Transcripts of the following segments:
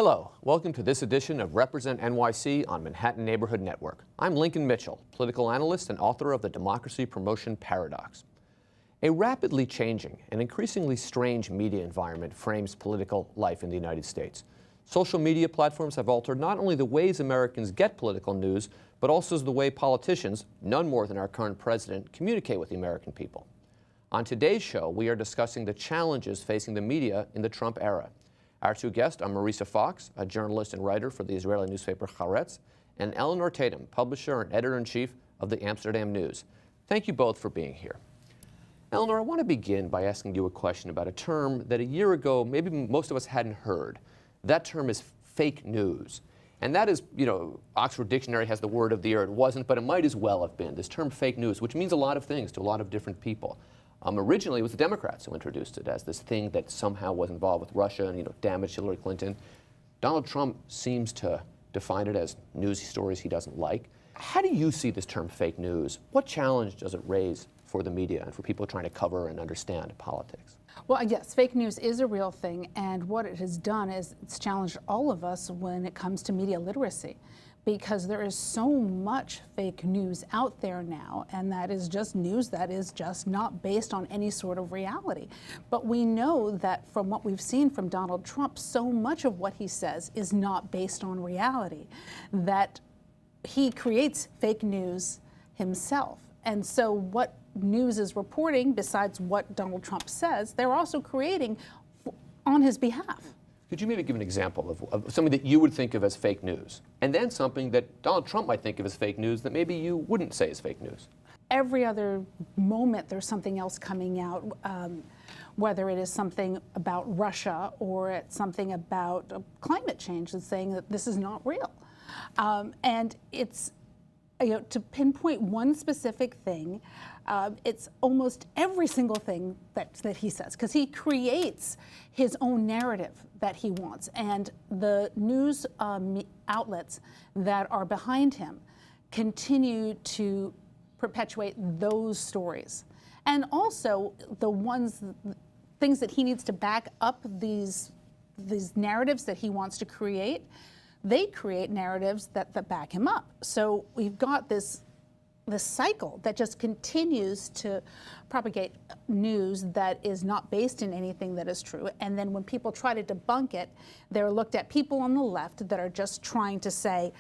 Hello, welcome to this edition of Represent NYC on Manhattan Neighborhood Network. I'm Lincoln Mitchell, political analyst and author of The Democracy Promotion Paradox. A rapidly changing and increasingly strange media environment frames political life in the United States. Social media platforms have altered not only the ways Americans get political news, but also the way politicians, none more than our current president, communicate with the American people. On today's show, we are discussing the challenges facing the media in the Trump era. Our two guests are Marisa Fox, a journalist and writer for the Israeli newspaper Haaretz, and Elinor Tatum, publisher and editor-in-chief of the Amsterdam News. Thank you both for being here. Elinor, I want to begin by asking you a question about a term that a year ago maybe most of us hadn't heard. That term is fake news. And that is, Oxford Dictionary has the word of the year. It wasn't, but it might as well have been. This term fake news, which means a lot of things to a lot of different people. Originally, it was the Democrats who introduced it as this thing that somehow was involved with Russia and damaged Hillary Clinton. Donald Trump seems to define it as news stories he doesn't like. How do you see this term fake news? What challenge does it raise for the media and for people trying to cover and understand politics? Well, yes, fake news is a real thing, and what it has done is it's challenged all of us when it comes to media literacy, because there is so much fake news out there now, and that is just news that is just not based on any sort of reality. But we know that from what we've seen from Donald Trump, so much of what he says is not based on reality, that he creates fake news himself. And so what news is reporting, besides what Donald Trump says, they're also creating on his behalf. Could you maybe give an example of something that you would think of as fake news, and then something that Donald Trump might think of as fake news that maybe you wouldn't say is fake news? Every other moment there's something else coming out, whether it is something about Russia or it's something about climate change that's saying that this is not real. And it's, to pinpoint one specific thing, it's almost every single thing that he says, because he creates his own narrative that he wants. And the news outlets that are behind him continue to perpetuate those stories. And also the things that he needs to back up these narratives that he wants to create, they create narratives that back him up. So we've got this cycle that just continues to propagate news that is not based in anything that is true. And then when people try to debunk it, they're looked at people on the left that are just trying to say,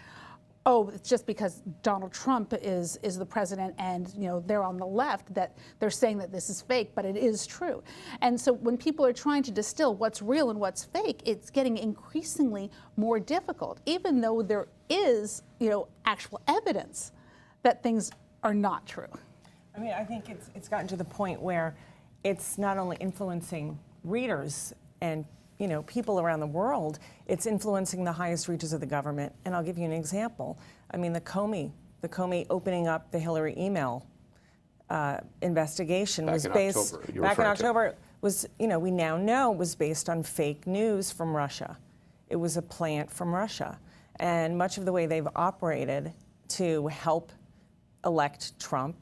oh, it's just because Donald Trump is the president and they're on the left that they're saying that this is fake, but it is true. And so when people are trying to distill what's real and what's fake, it's getting increasingly more difficult, even though there is actual evidence that things are not true. I mean, I think it's gotten to the point where it's not only influencing readers and people around the world, it's influencing the highest reaches of the government. And I'll give you an example. I mean, the Comey opening up the Hillary email investigation was based back in October. Was we now know was based on fake news from Russia. It was a plant from Russia, and much of the way they've operated to help elect Trump,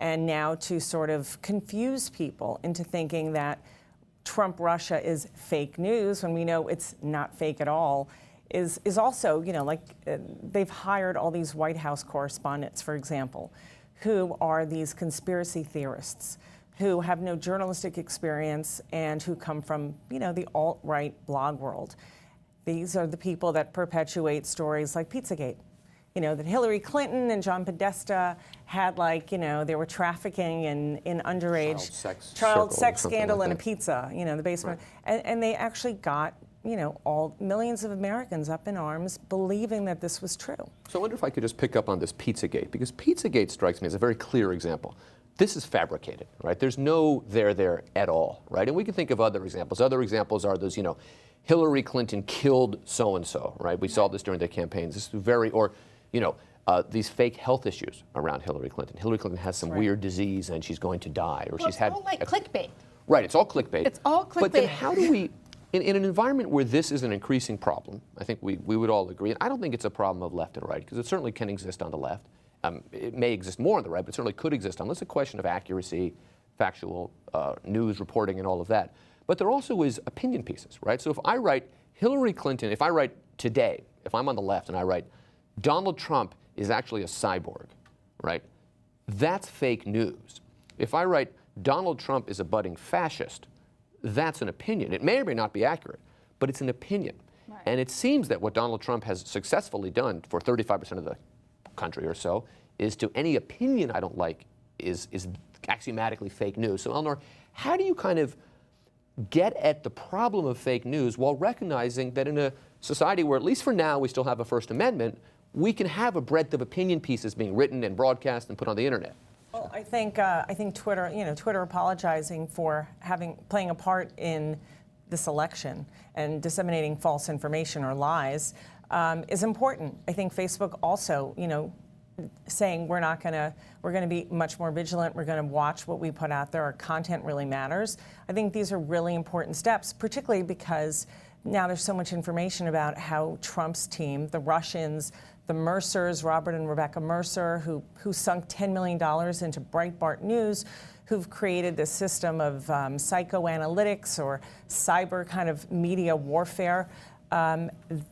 and now to sort of confuse people into thinking that Trump-Russia is fake news when we know it's not fake at all, is also, they've hired all these White House correspondents, for example, who are these conspiracy theorists who have no journalistic experience and who come from, the alt-right blog world. These are the people that perpetuate stories like Pizzagate. That Hillary Clinton and John Podesta had they were trafficking in underage child sex scandal like in a pizza, the basement. Right. And they actually got, all millions of Americans up in arms believing that this was true. So I wonder if I could just pick up on this Pizzagate, because Pizzagate strikes me as a very clear example. This is fabricated, right? There's no there at all, right? And we can think of other examples. Other examples are those, Hillary Clinton killed so-and-so, right? We saw this during the campaigns. This is these fake health issues around Hillary Clinton. Hillary Clinton has some weird disease and she's going to die, or she's had. It's all like clickbait. Right, it's all clickbait. It's all clickbait. But then how do we, in an environment where this is an increasing problem, I think we would all agree, and I don't think it's a problem of left and right, because it certainly can exist on the left. It may exist more on the right, but it certainly could exist on. It's a question of accuracy, factual news reporting, and all of that. But there also is opinion pieces, right? So if I write Hillary Clinton, if I write today, if I'm on the left and I write, Donald Trump is actually a cyborg, right? That's fake news. If I write, Donald Trump is a budding fascist, that's an opinion. It may or may not be accurate, but it's an opinion. Right. And it seems that what Donald Trump has successfully done for 35% of the country or so is to any opinion I don't like is axiomatically fake news. So Elinor, how do you kind of get at the problem of fake news while recognizing that in a society where, at least for now, we still have a First Amendment, we can have a breadth of opinion pieces being written and broadcast and put on the internet? Well, I think Twitter, Twitter apologizing for playing a part in this election and disseminating false information or lies is important. I think Facebook also, saying we're going to be much more vigilant. We're going to watch what we put out there. Our content really matters. I think these are really important steps, particularly because now there's so much information about how Trump's team, the Russians, the Mercers, Robert and Rebecca Mercer, who sunk $10 million into Breitbart News, who've created this system of psychoanalytics or cyber kind of media warfare.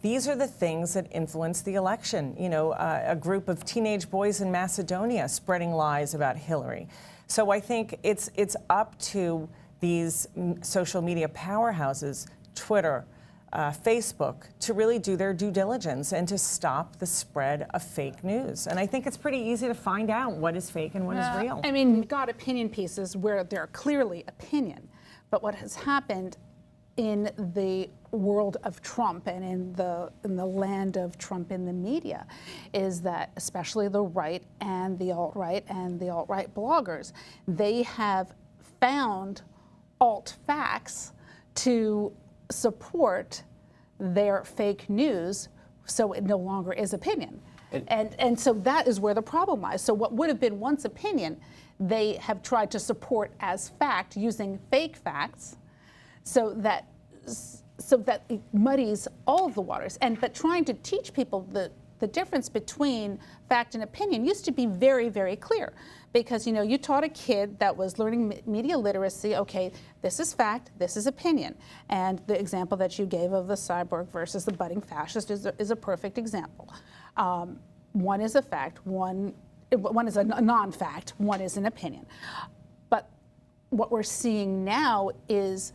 These are the things that influence the election. A group of teenage boys in Macedonia spreading lies about Hillary. So I think it's up to these social media powerhouses, Twitter, Facebook, to really do their due diligence and to stop the spread of fake news. And I think it's pretty easy to find out what is fake and what is real. I mean, you've got opinion pieces where they're clearly opinion, but what has happened in the world of Trump and in the land of Trump in the media is that especially the right and the alt-right bloggers, they have found alt facts to support their fake news, so it no longer is opinion. And so that is where the problem lies. So what would have been once opinion, they have tried to support as fact using fake facts, so that it muddies all of the waters. But trying to teach people the difference between fact and opinion used to be very, very clear. Because you taught a kid that was learning media literacy, okay, this is fact, this is opinion. And the example that you gave of the cyborg versus the budding fascist is a perfect example. One is a fact, one is a non-fact, one is an opinion. But what we're seeing now is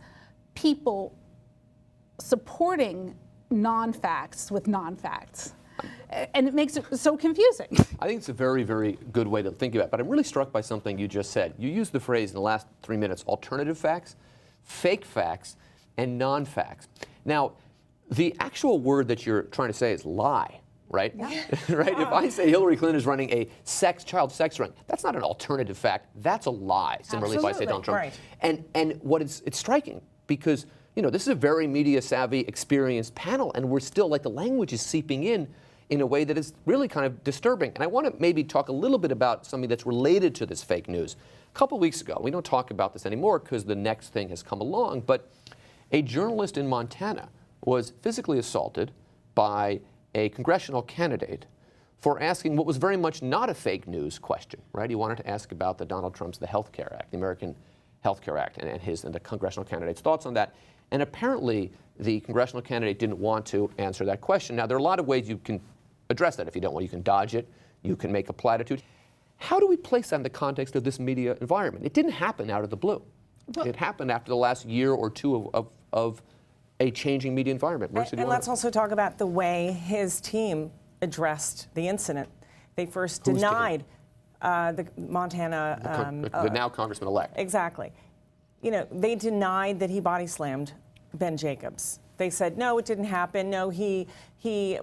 people supporting non-facts with non-facts. And it makes it so confusing. I think it's a very, very good way to think about it. But I'm really struck by something you just said. You used the phrase in the last 3 minutes, alternative facts, fake facts, and non-facts. Now, the actual word that you're trying to say is lie, right? Yeah. Right? If I say Hillary Clinton is running a child sex ring, that's not an alternative fact. That's a lie. Similarly, Absolutely. If I say Donald Trump. Right. And what it's striking because this is a very media savvy, experienced panel, and we're still the language is seeping in a way that is really kind of disturbing. And I want to maybe talk a little bit about something that's related to this fake news. A couple weeks ago, we don't talk about this anymore because the next thing has come along, but a journalist in Montana was physically assaulted by a congressional candidate for asking what was very much not a fake news question, right? He wanted to ask about the Health Care Act, the American Health Care Act, and the congressional candidate's thoughts on that. And apparently, the congressional candidate didn't want to answer that question. Now, there are a lot of ways you can address that if you don't want. You can dodge it. You can make a platitude. How do we place that in the context of this media environment? It didn't happen out of the blue. Well, it happened after the last year or two of a changing media environment. And let's also talk about the way his team addressed the incident. They first denied the Montana... the now Congressman-elect. Exactly. They denied that he body slammed Ben Jacobs. They said, no, it didn't happen. No, he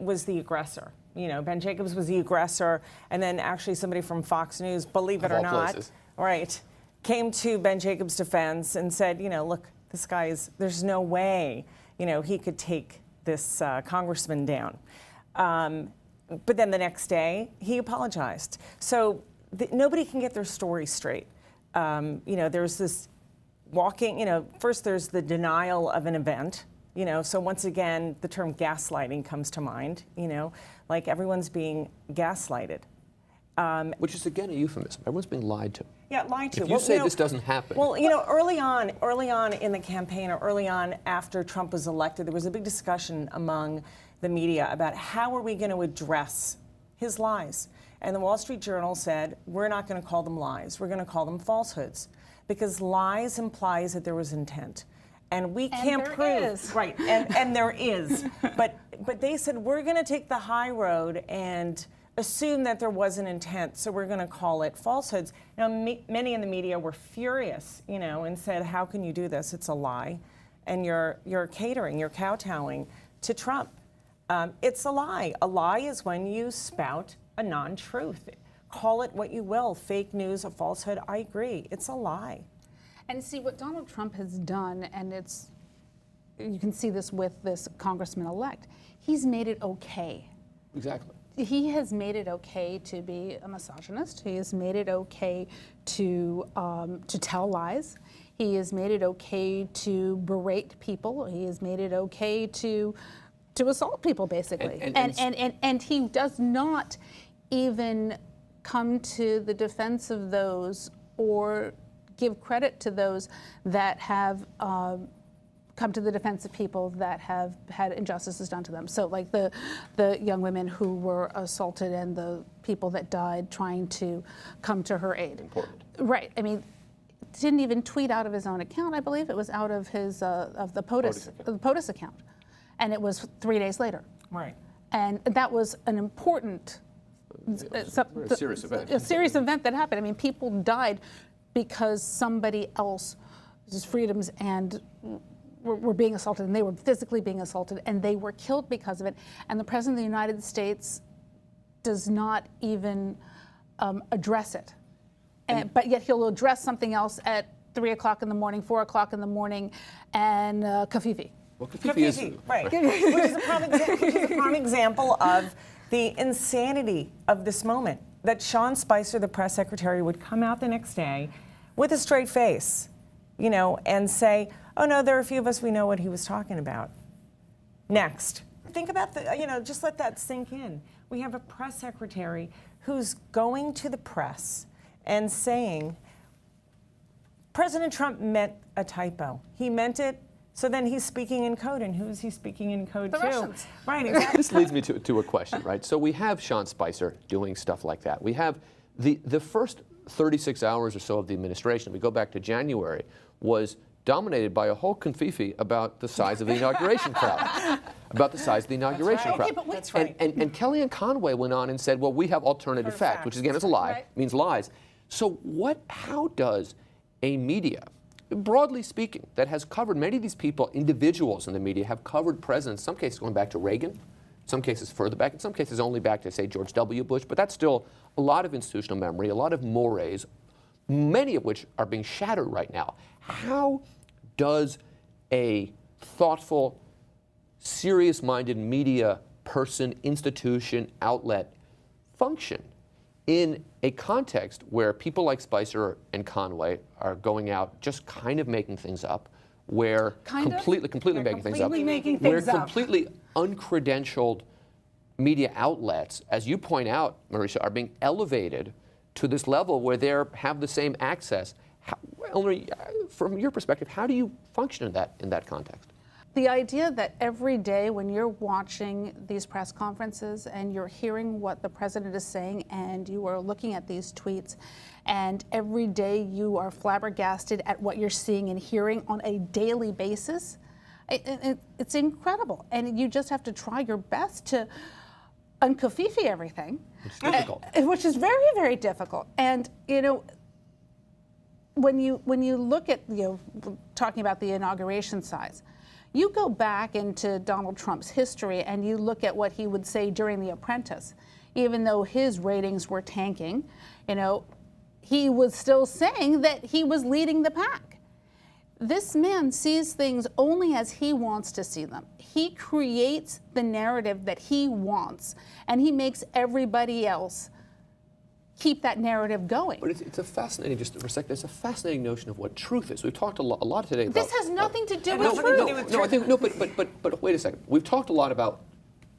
was the aggressor. Ben Jacobs was the aggressor. And then actually somebody from Fox News, believe it or not, right, came to Ben Jacobs' defense and said, look, this guy there's no way, he could take this congressman down. But then the next day, he apologized. So nobody can get their story straight. There's this walking, first there's the denial of an event. So once again, the term gaslighting comes to mind, like everyone's being gaslighted. Which is, again, a euphemism. Everyone's being lied to. Yeah, lied to. If you say this doesn't happen. Well, early on in the campaign, or early on after Trump was elected, there was a big discussion among the media about how are we going to address his lies. And the Wall Street Journal said, we're not going to call them lies. We're going to call them falsehoods. Because lies implies that there was intent. And we can't prove. Right, and there is. But they said, we're going to take the high road and assume that there was an intent, so we're going to call it falsehoods. Now, many in the media were furious, and said, how can you do this? It's a lie. And you're catering, you're kowtowing to Trump. It's a lie. A lie is when you spout a non-truth. Call it what you will, fake news, a falsehood. I agree. It's a lie. And see, what Donald Trump has done, and you can see this with this congressman-elect, he's made it okay. Exactly. He has made it okay to be a misogynist. He has made it okay to tell lies. He has made it okay to berate people. He has made it okay to assault people, basically. And he does not even come to the defense of those or give credit to those that have come to the defense of people that have had injustices done to them. So like the young women who were assaulted and the people that died trying to come to her aid. Important. Right. I mean, didn't even tweet out of his own account. I believe it was out of his of the POTUS account. And it was 3 days later. Right. And that was an important a serious event. A serious event that happened. I mean, people died because somebody else's freedoms and were being assaulted, and they were physically being assaulted, and they were killed because of it. And the President of the United States does not even address it. But yet he'll address something else at 3 o'clock in the morning, 4 o'clock in the morning, and Kafifi. Well, Kafifi is right. Which is a prime example of the insanity of this moment. That Sean Spicer, the press secretary, would come out the next day with a straight face, and say, oh no, there are a few of us, we know what he was talking about. Next. Think about just let that sink in. We have a press secretary who's going to the press and saying, President Trump meant a typo. He meant it, so then he's speaking in code. And who is he speaking in code to? Russians. Right, exactly. This leads me to a question, right? So we have Sean Spicer doing stuff like that. We have the first 36 hours or so of the administration, we go back to January, was dominated by a whole confifi about the size of the inauguration crowd. About the size of the inauguration crowd. Okay, That's right. And Kellyanne Conway went on and said, well, we have alternative fact, which again is a lie, right. means lies. So how does a media, broadly speaking, that has covered many of these people, individuals in the media, have covered presidents, some cases going back to Reagan, some cases further back, in some cases only back to, say, George W. Bush, but that's still a lot of institutional memory, a lot of mores, many of which are being shattered right now. How does a thoughtful, serious-minded media person, institution, outlet function in a context where people like Spicer and Conway are going out just kind of making things up, where completely making things up, where completely uncredentialed media outlets, as you point out, Marisa, are being elevated to this level where they have the same access? Elinor, from your perspective, how do you function in that context? The idea that every day when you're watching these press conferences and you're hearing what the president is saying and you are looking at these tweets, and every day you are flabbergasted at what you're seeing and hearing on a daily basis, it's incredible. And you just have to try your best to unkafifi everything. It's difficult. Which is very, very difficult. And, when you look at, talking about the inauguration size, you go back into Donald Trump's history and you look at what he would say during The Apprentice. Even though his ratings were tanking, he was still saying that he was leading the pack. This man sees things only as he wants to see them. He creates the narrative that he wants, and he makes everybody else keep that narrative going. But it's a fascinating, just for a second, it's a fascinating notion of what truth is. We've talked a lot today about... This has nothing to do with truth. But wait a second. We've talked a lot about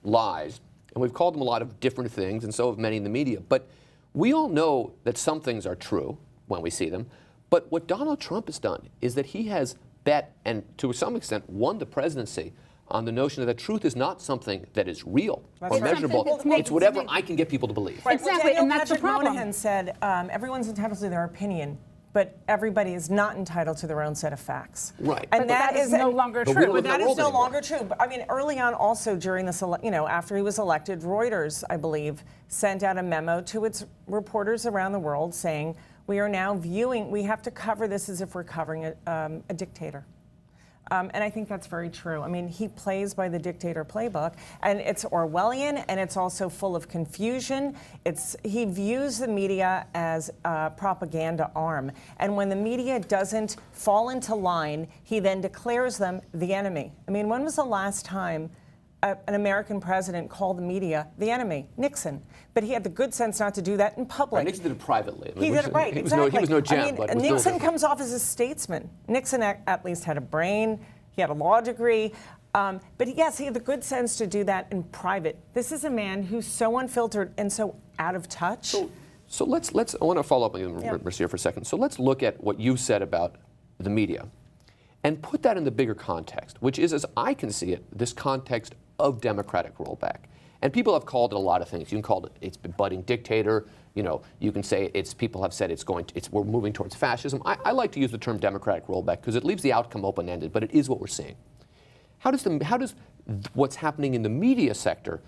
lies, and we've called them a lot of different things, and so have many in the media. But We all know that some things are true when we see them, but what Donald Trump has done is that he has bet, and to some extent won the presidency, on the notion that truth is not something that is real or measurable. It's whatever I can get people to believe. Right. Exactly, Well, and that's the problem. Moynihan said everyone's entitled to their opinion, but everybody is not entitled to their own set of facts. Right. And that is no longer true. But that is no longer true. But, I mean, early on, also during this, after he was elected, Reuters, I believe, sent out a memo to its reporters around the world saying, we are now we have to cover this as if we're covering a dictator. And I think that's very true. I mean, he plays by the dictator playbook, and it's Orwellian, and it's also full of confusion. He views the media as a propaganda arm, and when the media doesn't fall into line, he then declares them the enemy. I mean, when was the last time an American president called the media the enemy? Nixon. But he had the good sense not to do that in public. Right, Nixon did it privately. He did it right, exactly. He was no gem, but it was Nixon comes off as a statesman. Nixon at least had a brain. He had a law degree. But yes, he had the good sense to do that in private. This is a man who's so unfiltered and so out of touch. So let's I want to follow up on you, Marisa, for a second. So let's look at what you said about the media and put that in the bigger context, which is, as I can see it, this context of democratic rollback. And people have called it a lot of things. You can call it it's been budding dictator. You can say people have said we're moving towards fascism. I like to use the term democratic rollback because it leaves the outcome open-ended, but it is what we're seeing. How does what's happening in the media sector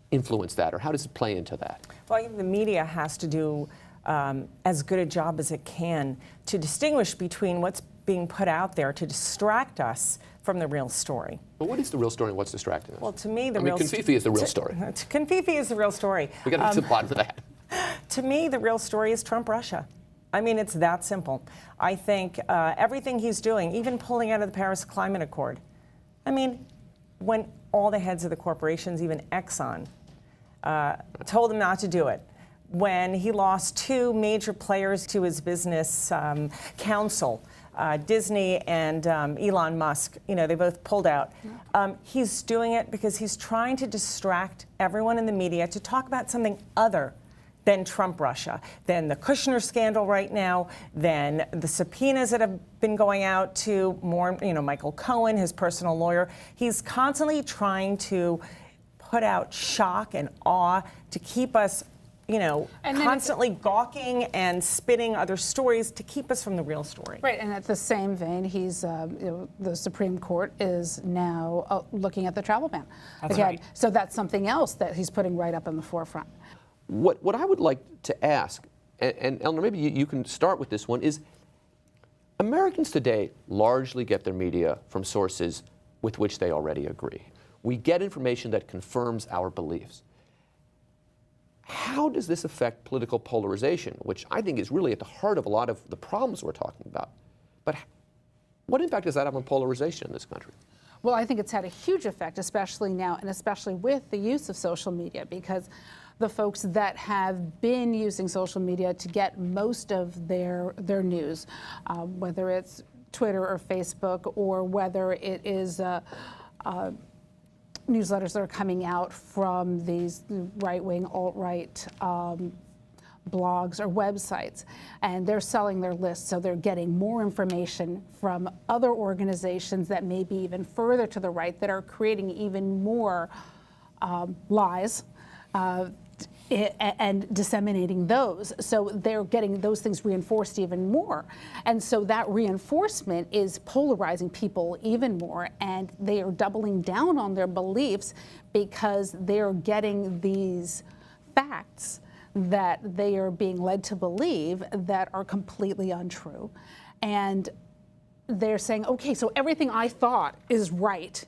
influence that, or how does it play into that? Well, I think the media has to do as good a job as it can to distinguish between what's being put out there to distract us from the real story. But what is the real story and what's distracting us? Well, to me, Confifi is the real story. Confifi is the real story. We got to get to the bottom of that. To me, the real story is Trump-Russia. I mean, it's that simple. I think everything he's doing, even pulling out of the Paris Climate Accord, I mean, when all the heads of the corporations, even Exxon, told him not to do it, when he lost two major players to his business council, Disney and Elon Musk, they both pulled out. He's doing it because he's trying to distract everyone in the media to talk about something other than Trump-Russia, than the Kushner scandal right now, than the subpoenas that have been going out to Michael Cohen, his personal lawyer. He's constantly trying to put out shock and awe to keep us constantly gawking and spinning other stories to keep us from the real story. Right, and at the same vein, he's the Supreme Court is now looking at the travel ban. That's right. So that's something else that he's putting right up in the forefront. What I would like to ask, and Elinor, maybe you can start with this one, is Americans today largely get their media from sources with which they already agree. We get information that confirms our beliefs. How does this affect political polarization, which I think is really at the heart of a lot of the problems we're talking about? But what impact does that have on polarization in this country? Well, I think it's had a huge effect, especially now, and especially with the use of social media, because the folks that have been using social media to get most of their news, whether it's Twitter or Facebook, or whether it is newsletters that are coming out from these right-wing, alt-right blogs or websites, and they're selling their lists, so they're getting more information from other organizations that may be even further to the right that are creating even more lies and disseminating those. So they're getting those things reinforced even more. And so that reinforcement is polarizing people even more, and they are doubling down on their beliefs because they're getting these facts that they are being led to believe that are completely untrue. And they're saying, okay, so everything I thought is right,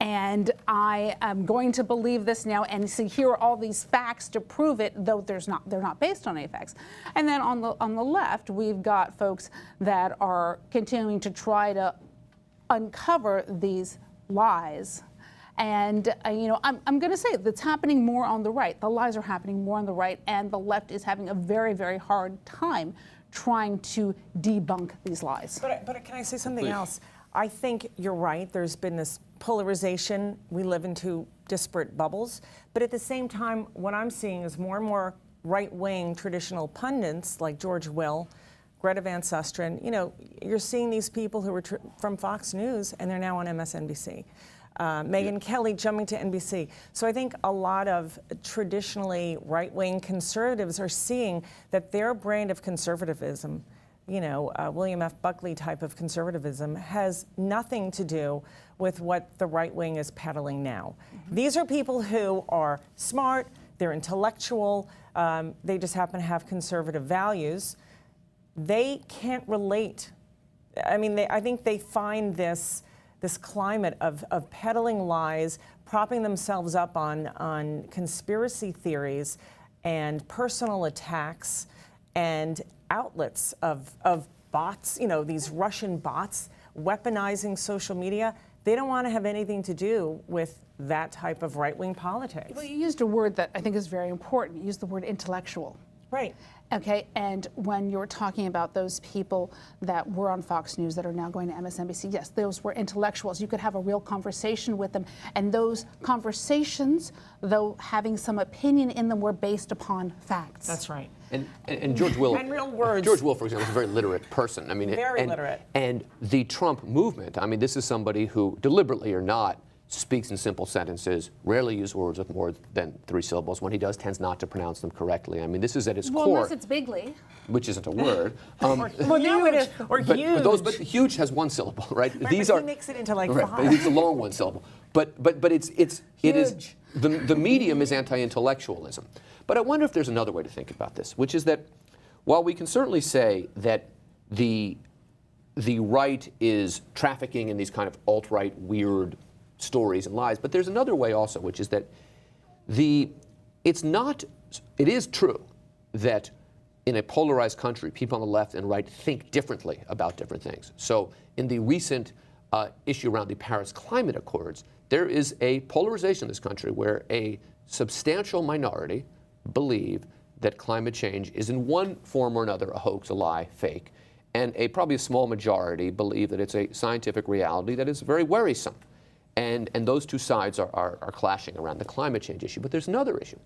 and I am going to believe this now, and see, here are all these facts to prove it, though they're not based on any facts. And then on the left, we've got folks that are continuing to try to uncover these lies. And I'm going to say that's happening more on the right. The lies are happening more on the right, and the left is having a very, very hard time trying to debunk these lies. But can I say something else? I think you're right. There's been this polarization. We live in two disparate bubbles. But at the same time, what I'm seeing is more and more right-wing traditional pundits like George Will, Greta Van Susteren, you're seeing these people who were from Fox News and they're now on MSNBC. Megyn Kelly jumping to NBC. So I think a lot of traditionally right-wing conservatives are seeing that their brand of conservatism, William F. Buckley type of conservatism, has nothing to do with what the right wing is peddling now. Mm-hmm. These are people who are smart, they're intellectual, they just happen to have conservative values. They can't relate. I think they find this climate of peddling lies, propping themselves up on conspiracy theories and personal attacks and outlets of bots, these Russian bots weaponizing social media. They don't want to have anything to do with that type of right-wing politics. Well, you used a word that I think is very important. You used the word intellectual. Right. Okay, and when you're talking about those people that were on Fox News that are now going to MSNBC, yes, those were intellectuals. You could have a real conversation with them, and those conversations, though having some opinion in them, were based upon facts. That's right. And George Will, and real words. George Will, for example, is a very literate person. Very literate. And the Trump movement, this is somebody who, deliberately or not, speaks in simple sentences, rarely uses words with more than 3 syllables. When he does, tends not to pronounce them correctly. This is at its core. Well, unless it's bigly. Which isn't a word. Or huge. But huge has 1 syllable, right? Right, These but are, he makes it into like right, 5. But it's a long 1 syllable. But it is the medium is anti-intellectualism. But I wonder if there's another way to think about this, which is that while we can certainly say that the right is trafficking in these kind of alt-right weird stories and lies, but there's another way also, which is that it is true that in a polarized country, people on the left and right think differently about different things. So in the recent issue around the Paris Climate Accords, there is a polarization in this country where a substantial minority believe that climate change is in one form or another a hoax, a lie, fake, and probably a small majority believe that it's a scientific reality that is very worrisome. And those two sides are clashing around the climate change issue. But there's another issue,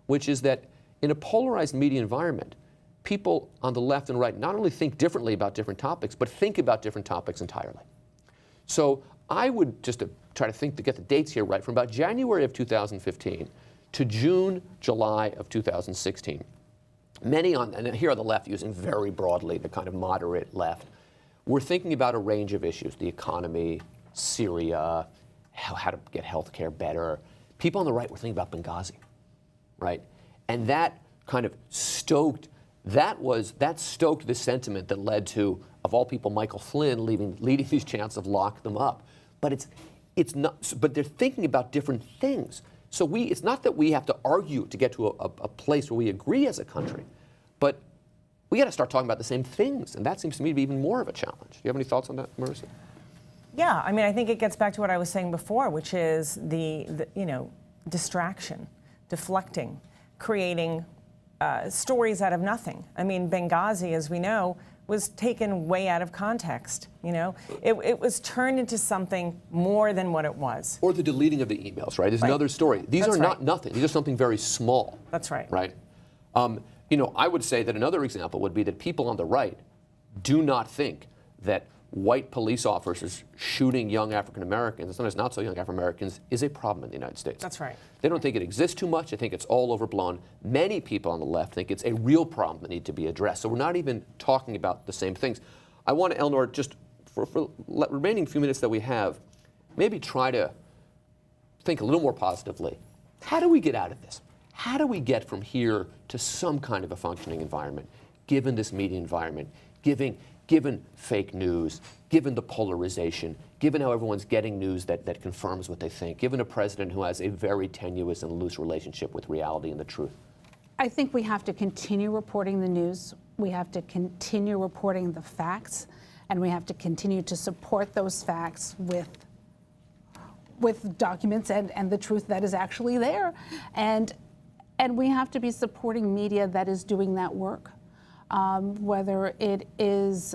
which is that in a polarized media environment, people on the left and right not only think differently about different topics, but think about different topics entirely. So I would, just to try to get the dates here right, from about January of 2015 to June, July of 2016, many and here on the left, using very broadly the kind of moderate left, were thinking about a range of issues: the economy, Syria, how to get health care better. People on the right were thinking about Benghazi, right? And that kind of stoked the sentiment that led to, of all people, Michael Flynn leading these chants of lock them up. But it's not. But they're thinking about different things. So it's not that we have to argue to get to a place where we agree as a country, but we got to start talking about the same things, and that seems to me to be even more of a challenge. Do you have any thoughts on that, Marisa? Yeah, I think it gets back to what I was saying before, which is the distraction, deflecting, creating stories out of nothing. Benghazi, as we know, was taken way out of context. It was turned into something more than what it was. Or the deleting of the emails, right? Is another story. These are not nothing. These are something very small. That's right. Right. I would say that another example would be that people on the right do not think that white police officers shooting young African Americans, and sometimes not so young African Americans, is a problem in the United States. That's right. They don't think it exists too much. They think it's all overblown. Many people on the left think it's a real problem that needs to be addressed. So we're not even talking about the same things. I want to, Elinor, just for remaining few minutes that we have, maybe try to think a little more positively. How do we get out of this? How do we get from here to some kind of a functioning environment, given this media environment, given fake news, given the polarization, given how everyone's getting news that confirms what they think, given a president who has a very tenuous and loose relationship with reality and the truth? I think we have to continue reporting the news. We have to continue reporting the facts, and we have to continue to support those facts with documents and the truth that is actually there. And we have to be supporting media that is doing that work. Whether it is,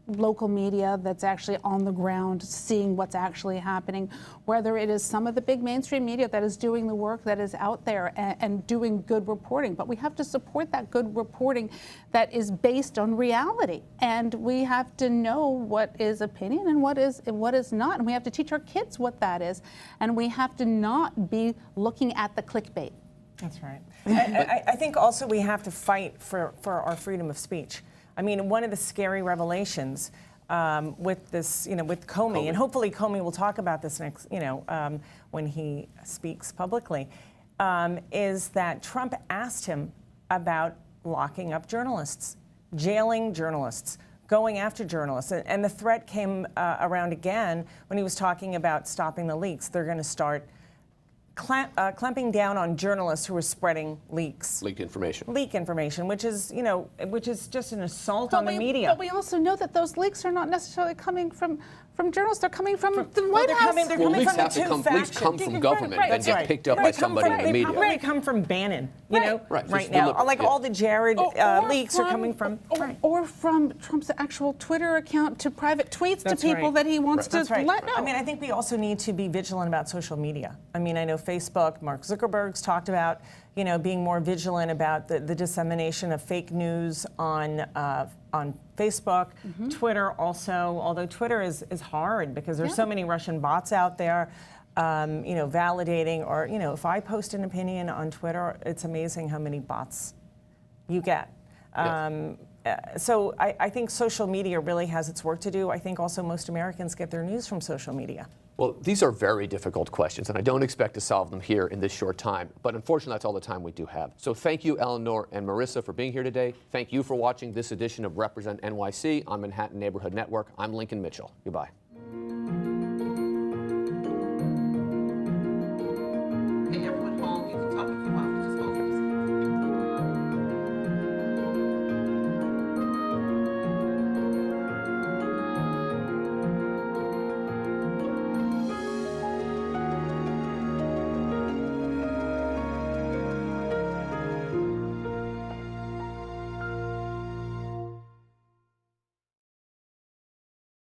local media that's actually on the ground, seeing what's actually happening, whether it is some of the big mainstream media that is doing the work that is out there and doing good reporting. But we have to support that good reporting that is based on reality. And we have to know what is opinion and what is not. And we have to teach our kids what that is. And we have to not be looking at the clickbait. That's right. I think also we have to fight for our freedom of speech. I mean, one of the scary revelations with this, with Comey, and hopefully Comey will talk about this next, when he speaks publicly, is that Trump asked him about locking up journalists, jailing journalists, going after journalists. And the threat came around again when he was talking about stopping the leaks. They're going to start clamping down on journalists who are spreading leaks. Leak information, which is, which is just an assault on the media. But we also know that those leaks are not necessarily coming from journalists. They're coming from the White House. They're coming from the two factions. Leaks come from government and get picked up by somebody in the media. They probably come from Bannon, right now. Deliberate, all the Jared leaks are coming from... Or from Trump's actual Twitter account to private tweets to people that he wants to let know. I mean, I think we also need to be vigilant about social media. I mean, I know Facebook, Mark Zuckerberg's talked about, being more vigilant about the dissemination of fake news on Facebook, Twitter also, although Twitter is hard because there's so many Russian bots out there, validating, or, if I post an opinion on Twitter, it's amazing how many bots you get. So I think social media really has its work to do. I think also most Americans get their news from social media. Well, these are very difficult questions, and I don't expect to solve them here in this short time. But unfortunately, that's all the time we do have. So thank you, Elinor and Marisa, for being here today. Thank you for watching this edition of Represent NYC on Manhattan Neighborhood Network. I'm Lincoln Mitchell. Goodbye.